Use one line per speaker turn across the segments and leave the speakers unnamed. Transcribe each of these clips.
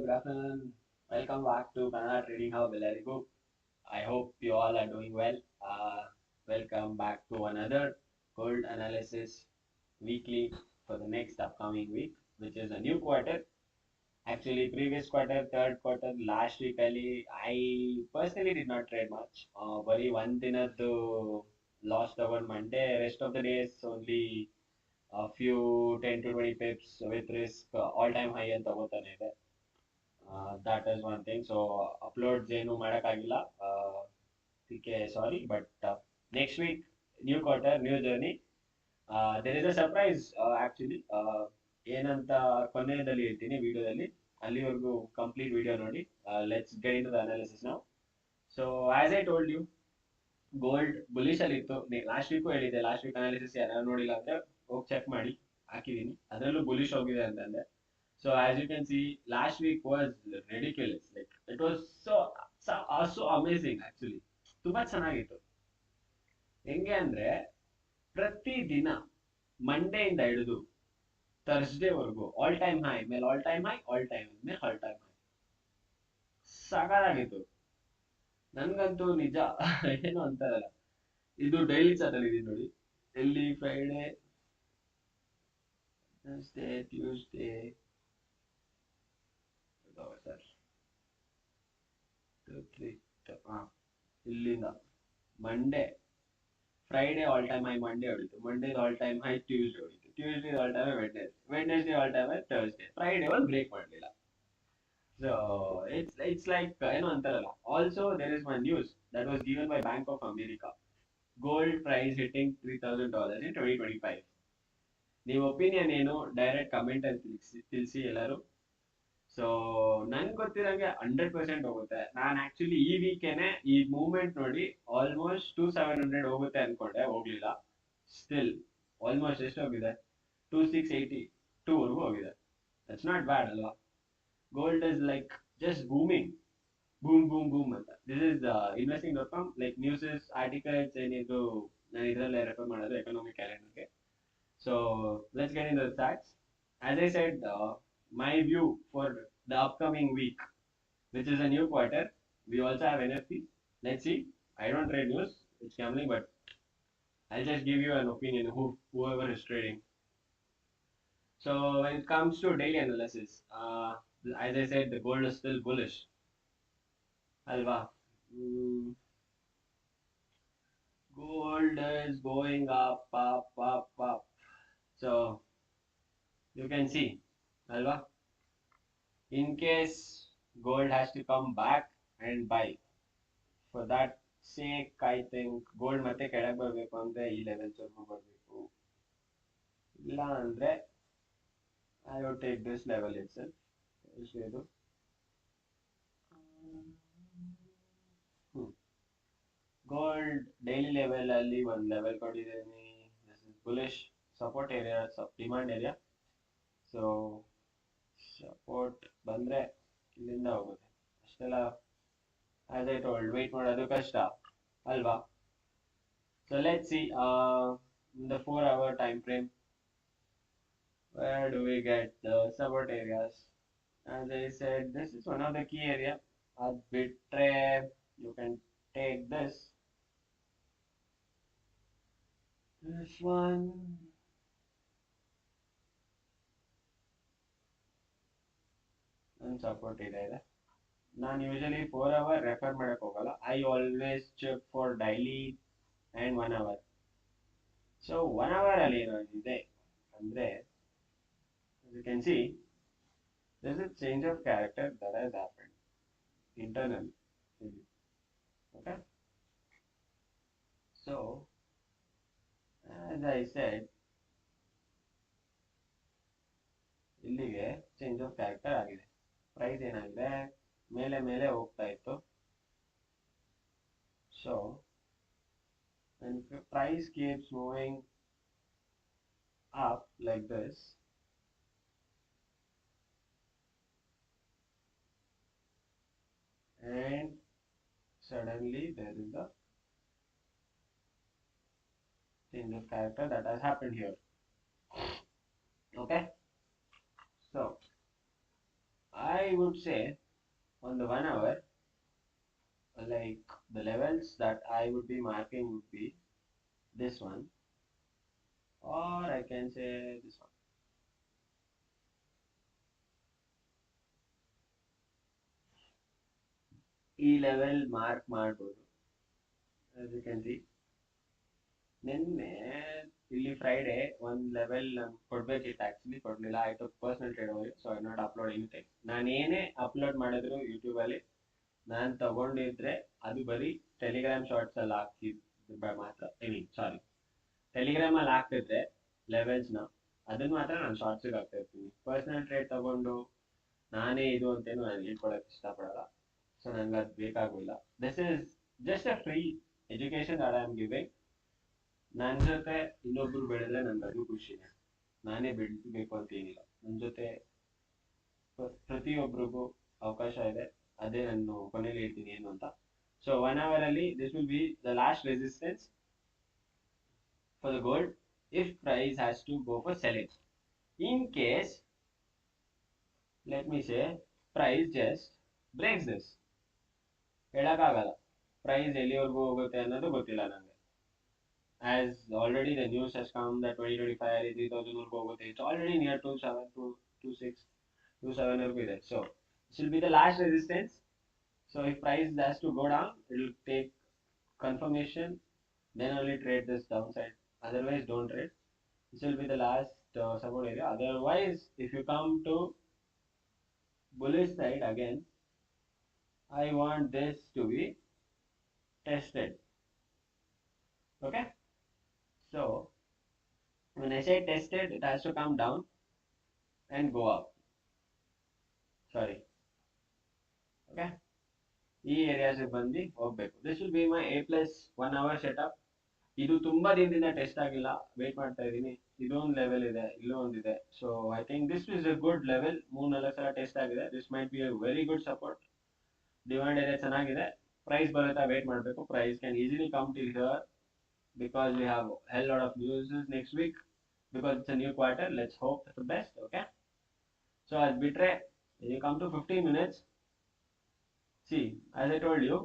good afternoon. Welcome back to Kannada Trading Hub. I hope you all are doing well. Welcome back to another gold analysis weekly for the next upcoming week, which is a new quarter. Actually, previous quarter, third quarter, last week, I personally did not trade much. Bari one dinadu lost on Monday. Rest of the days only a few 10 to 20 pips with risk all-time high ಅಂತ ತಗೋತಾನೆ ಇದೆ. That is one thing. So uploads ಏನು ಮಾಡೋಕ್ಕಾಗಿಲ್ಲ. ಅದಕ್ಕೆ ಸಾರಿ, but next week new quarter, new journey. There is a surprise actually. ಏನಂತ ಕೊನೆಯಲ್ಲಿ ಹೇಳ್ತೀನಿ ವಿಡಿಯೋದಲ್ಲಿ. ಅಲ್ಲಿವರೆಗೂ ಕಂಪ್ಲೀಟ್ ವಿಡಿಯೋ ನೋಡಿ. Let's get into the analysis now. So as I told you, gold bullish ಅಲ್ಲಿ ಇತ್ತು. ಲಾಸ್ಟ್ ವೀಕು ಹೇಳಿದೆ, ಲಾಸ್ಟ್ ವೀಕ್ ಅನಾಲಿಸಿಸ್ ಯಾರು ನೋಡಿಲ್ಲ ಅಂದ್ರೆ ಹೋಗಿ ಚೆಕ್ ಮಾಡಿ, ಹಾಕಿದೀನಿ. ಅದರಲ್ಲೂ ಬುಲಿಶ್ ಹೋಗಿದೆ ಅಂತಂದೆ. So as you can see, last week was ridiculous. Like it was so amazing actually. ತುಂಬಾ ಚೆನ್ನಾಗಿತ್ತು. ಹೆಂಗೆ ಅಂದ್ರೆ ಪ್ರತಿ ದಿನ ಮಂಡೆಯಿಂದ ಹಿಡಿದು ಥರ್ಸ್ಡೇವರೆಗೂ ಆಲ್ ಟೈಮ್ ಹೈ ಮೇಲೆ all time high, all time ಮೇಲೆ ಆಲ್ ಟೈಮ್ ಹೈ. ಸಾಕಾಗಿತ್ತು. ನನ್ಗಂತೂ ನಿಜ ಏನು ಅಂತಾರಲ್ಲ, ಇದು ಡೈಲಿ ಚಾರ್ಟ್ ಅಲ್ಲಿ ಇದೀನಿ ನೋಡಿ. ಎಲ್ಲಿ ಫ್ರೈಡೆ, ವೆನ್ಸ್ಡೇ, ಟ್ಯೂಸ್ಡೇ, ಸರ್ ಇಲ್ಲಿಂದ Monday, Friday all time high Monday ಹೊಡಿತು, Monday all time high Tuesday ಹೊಡಿತು, Tuesday all time high Wednesday, Wednesday all time high Thursday, Friday ಒಂದು ಬ್ರೇಕ್ ಮಾಡಲಿಲ್ಲ. So it's like ಏನು ಅಂತಾರಲ್ಲ. Also there is one news that was given by Bank of America. Gold price hitting $3,000 in 2025. ನೀವು opinion ಏನು direct comment ಅಲ್ಲಿ ತಿಳಿಸಿ ಎಲ್ಲರೂ. So ನನ್ಗೆ ಗೊತ್ತಿರಂಗೆ 100% ಹೋಗುತ್ತೆ. ನಾನು ಆಕ್ಚುಲಿ ಈ ವೀಕೇನೆ ಈ ಮೂವ್ಮೆಂಟ್ ನೋಡಿ ಆಲ್ಮೋಸ್ಟ್ 2700 ಹೋಗುತ್ತೆ ಅನ್ಕೊಂಡೆ, ಹೋಗ್ಲಿಲ್ಲ. ಸ್ಟಿಲ್ ಆಲ್ಮೋಸ್ಟ್ ಎಷ್ಟು ಹೋಗಿದೆ, 2682 ವರೆಗೂ ಹೋಗಿದೆ. ದಟ್ಸ್ ನಾಟ್ ಬ್ಯಾಡ್ ಅಲ್ವಾ? Gold is like just booming, boom boom boom anta. This is investing.com, like news articles ಏನಿದು ನಾನು ಇದರಲ್ಲೇ ರೆಫರ್ ಮಾಡೋದು economic ಕ್ಯಾಲೆಂಡರ್ಗೆ. So let's get into the facts. As I said, my view for the upcoming week, which is a new quarter, we also have NFP. Let's see. I don't trade news, it's gambling, but I'll just give you an opinion, whoever is trading. So when it comes to daily analysis, as I said, the gold is still bullish. Alva. Gold is going up, up, up, up. So you can see, Alva. In case gold has to come back and buy, for that sake, I think gold ಮತ್ತೆ ಕೆಳಗೆ ಬರಬೇಕು ಅಂದ್ರೆ ಈ levels ವರೆಗೂ ಬರಬೇಕು. ಇಲ್ಲ ಅಂದ್ರೆ I would take this level itself. ಇದು ಗೋಲ್ಡ್ ಡೈಲಿ ಲೆವೆಲ್ ಅಲ್ಲಿ ಒಂದು ಲೆವೆಲ್ ಕೊಟ್ಟಿದ್ದೀನಿ. This is bullish support area, demand area. So support ಬಂದ್ರೆ ಇಲ್ಲಿಂದ ಹೋಗುತ್ತೆ. ಅಷ್ಟೆಲ್ಲ ಆಸ್ ಐ ಟೋಲ್ಡ್ ವೆಯ್ಟ್ ಮಾಡೋದು ಕಷ್ಟ ಅಲ್ವಾ? So let's see in the 4-hour time frame, where do we get the support areas? As I said, this is one of the key area. Arbitre, you can take this one. And support area. ನಾನು usually 4 hour refer ಮಾಡಕ್ ಹೋಗಲ್ಲ. I always check for daily and 1 hour. So 1 hour ಅಲ್ಲಿ ಏನಾಗಿದೆ ಅಂದ್ರೆ, you can see there's a change of character that has happened internally. Okay, so as I said, ಇಲ್ಲಿಗೆ change of character ಆಗಿದೆ. Price ಏನಾಗಿದೆ, ಮೇಲೆ ಮೇಲೆ ಹೋಗ್ತಾ ಇತ್ತು. So when price keeps moving up like this, and suddenly there is a change of character that has happened here. Okay, so I would say on the 1 hour, like the levels that I would be marking would be this one, or I can say this one. ಈ level mark ಮಾಡ್ಬೋದು. as you can see ನಿನ್ನೆ ಇಲ್ಲಿ Friday ಒಂದು level ಕೊಡ್ಬೇಕಿತ್ತು, actually ಕೊಡ್ಲಿಲ್ಲ. I took personal trade over, so I not upload anything. ನಾನು ಏನೇ upload ಮಾಡಿದ್ರು ಯೂಟ್ಯೂಬಲ್ಲಿ ನಾನು ತಗೊಂಡಿದ್ರೆ ಅದು ಬರೀ ಟೆಲಿಗ್ರಾಮ್ ಶಾರ್ಟ್ಸ್ ಅಲ್ಲಿ ಹಾಕ್ತಿದ್ದೆ ಮಾತ್ರ. ಐ ಮೀನ್ ಸಾರಿ, ಟೆಲಿಗ್ರಾಮ್ ಅಲ್ಲಿ ಹಾಕ್ತಿದ್ರೆ ಲೆವೆಲ್ಸ್ನ ಅದನ್ನ ಮಾತ್ರ ನಾನು ಶಾರ್ಟ್ಸಿಗೆ ಹಾಕ್ತಾ ಇರ್ತೀನಿ. ಪರ್ಸನಲ್ ಟ್ರೇಡ್ ತಗೊಂಡು ನಾನೇ ಇದು ಅಂತೇನು ನಾನು ಹೇಳ್ಕೊಳಕ್ ಇಷ್ಟಪಡಲ್ಲ. ಸೊ ನನಗೆ ಅದು ಬೇಕಾಗಿಲ್ಲ. This is just a free education that I am giving. ನನ್ನ ಜೊತೆ ಇನ್ನೊಬ್ರು ಬೆಳೆದ್ರೆ ನನ್ಗೆ ಅದು ಖುಷಿನೇ. ನಾನೇ ಬೆಳಿಬೇಕು ಅಂತ ಏನಿಲ್ಲ. ನನ್ನ ಜೊತೆ ಪ್ರತಿಯೊಬ್ಬರಿಗೂ ಅವಕಾಶ ಇದೆ. ಅದೇ ನಾನು ಕೊನೆಯಲ್ಲಿ ಹೇಳ್ತೀನಿ ಏನು ಅಂತ. ಸೊ 1 hour ಅಲ್ಲಿ this will be the last resistance for the gold if price has to go for selling. In case let me say price just breaks this, ಹೇಳಕ್ಕಾಗಲ್ಲ ಪ್ರೈಸ್ ಎಲ್ಲಿವರೆಗೂ ಹೋಗುತ್ತೆ ಅನ್ನೋದು ಗೊತ್ತಿಲ್ಲ ನನಗೆ. as already the news has come that 2025 3000 will go with it. It's already near to 7 to 26 to 7 will be there. So this will be the last resistance. So if price has to go down, it will take confirmation, then only trade this downside. Otherwise, don't trade. This will be the last support area. Otherwise, if you come to bullish side again, I want this to be tested. Okay. So when I say tested, it has to come down and go up. Sorry. Okay. ಈ areas ಬಂದು ಹೋಗ್ಬೇಕು. This will be my A+1 hour setup. ಇದು ತುಂಬಾ ದಿನದಿಂದ test ಆಗಿಲ್ಲ, wait ಮಾಡ್ತಾ ಇದ್ದೀನಿ. ಇದೊಂದು ಲೆವೆಲ್ ಇದೆ, ಇಲ್ಲೂ ಒಂದಿದೆ. So I think this is a good level. 3-4 ಸಲ ಟೆಸ್ಟ್ ಆಗಿದೆ. This might be a very good support. Demand area ಚೆನ್ನಾಗಿದೆ. ಪ್ರೈಸ್ ಬರುತ್ತಾ ವೇಟ್ ಮಾಡಬೇಕು. Price can easily come till here because we have a lot of news next week, because it's a new quarter. Let's hope for the best. Okay. So as bitre, when you come to 15 minutes, see, as I told you,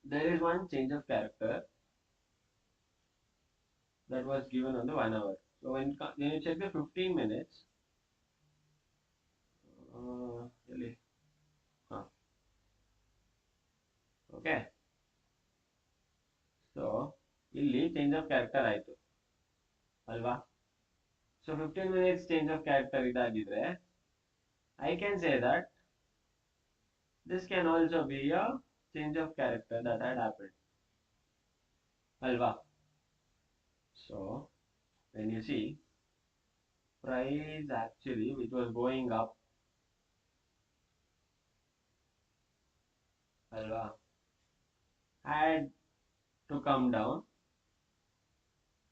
there is one change of character that was given on the 1 hour. So when you check the 15 minutes, really, okay. So ಇಲ್ಲಿ change of character ಆಯ್ತು ಅಲ್ವಾ? So 15 minutes change of character ಇದಾಗಿದ್ರೆ I can say that this can also be a change of character that had happened. Alva. So when you see price actually which was going up, Alva, had to come down,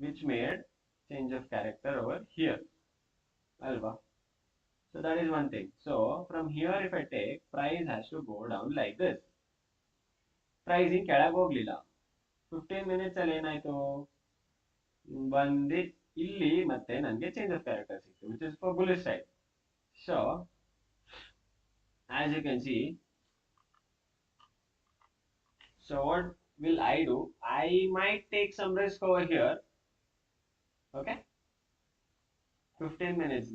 which made change of character over here. Alva. So that is one thing. So from here if I take, price has to go down like this. Pricing ಕೆಳಗೆ ಹೋಗ್ಲಿಲ್ಲ. 15 minutes ಅಲ್ಲಿ ಏನಾಯ್ತು, ಬಂದು ಇಲ್ಲಿ ಮತ್ತೆ ನನಗೆ change of character ಸಿಕ್ತು, which is for bullish side. So as you can see, so what will I do? I might take some risk over here. Okay. 15 minutes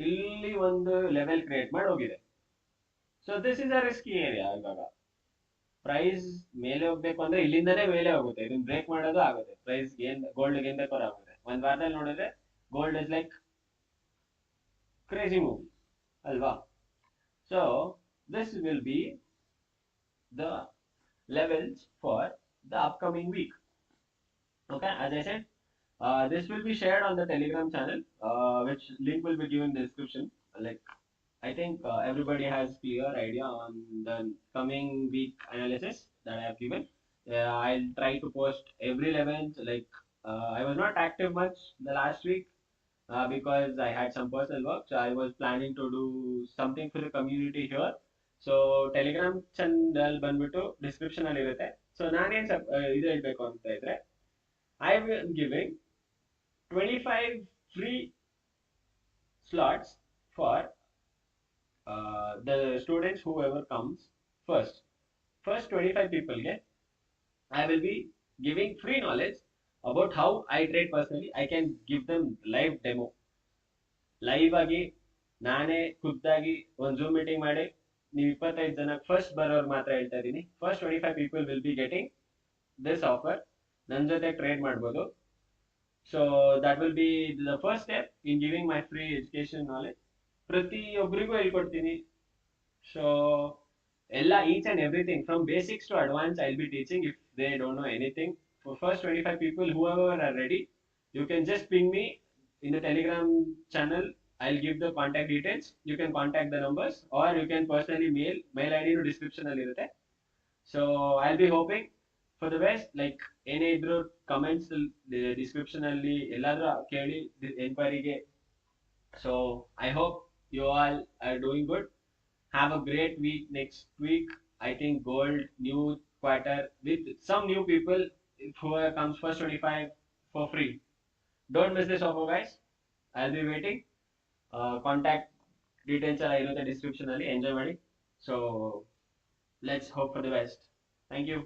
ಇಲ್ಲಿ ಒಂದು ಲೆವೆಲ್ ಕ್ರಿಯೇಟ್ ಮಾಡಿ ಹೋಗಿದೆ. So this is a risky area. ಇವಾಗ price ಮೇಲೆ ಹೋಗ್ಬೇಕು ಅಂದ್ರೆ ಇಲ್ಲಿಂದನೇ ಮೇಲೆ ಹೋಗುತ್ತೆ. ಇದನ್ನ ಬ್ರೇಕ್ ಮಾಡೋದು ಆಗುತ್ತೆ. ಪ್ರೈಸ್ ಗೋಲ್ಡ್ ಏನ್ ಬೇಕಾದ್ರೂ ಆಗುತ್ತೆ. ಒಂದ್ ವಾರದಲ್ಲಿ ನೋಡಿದ್ರೆ gold is like crazy move ಅಲ್ವಾ? So this will be the levels for the upcoming week. Okay, as I said, this will be shared on the Telegram channel, which link will be given in the description. Like, I think everybody has clear idea on the coming week analysis that I have given. I'll try to post every level. Like, I was not active much the last week because I had some personal work. So I was planning to do something for the community here. So Telegram channel ಬಂದ್ಬಿಟ್ಟು description ಅಲ್ಲಿ ಇರುತ್ತೆ. So ನಾನೇನ್ ಇದು ಹೇಳ್ಬೇಕು ಅಂತ ಇದ್ರೆ, I will giving 25 free slots for the students whoever comes first, first 25 people get, I will be giving free knowledge about how I trade personally. I can give them live demo, live ಆಗಿ ನಾನೇ ಖುದ್ದಾಗಿ ಒಂದು zoom meeting ಮಾಡಿ ನೀವು 25 ಜನ first ಬರೋರು ಮಾತ್ರ ಹೇಳ್ತಾ ಇದ್ದೀನಿ. First 25 people will be getting this offer. ನನ್ನ ಜೊತೆ ಟ್ರೇಡ್ ಮಾಡ್ಬೋದು. So that will be the first step in giving my free education knowledge. ಪ್ರತಿಯೊಬ್ಬರಿಗೂ ಹೇಳ್ಕೊಡ್ತೀನಿ. ಸೊ ಎಲ್ಲ each and everything from basics to advanced I'll be teaching if they don't know anything. For first 25 people, whoever are ready, you can just ping me in the Telegram channel. I'll give the contact details. You can contact the numbers or you can personally mail ID no description ಅಲ್ಲಿ ಇರುತ್ತೆ. So I'll be hoping for the best. Like ಏನೇ ಇದ್ರು comments description ಅಲ್ಲಿ ಎಲ್ಲಾದ್ರೂ ಕೇಳಿ enquiryಗೆ. So I hope you all are doing good. Have a great week next week. I think gold new quarter with some new people who comes first 25 for free. Don't miss this offer, guys. I'll be waiting. Contact details are in the description. Enjoy, buddy. So let's hope for the best. Thank you.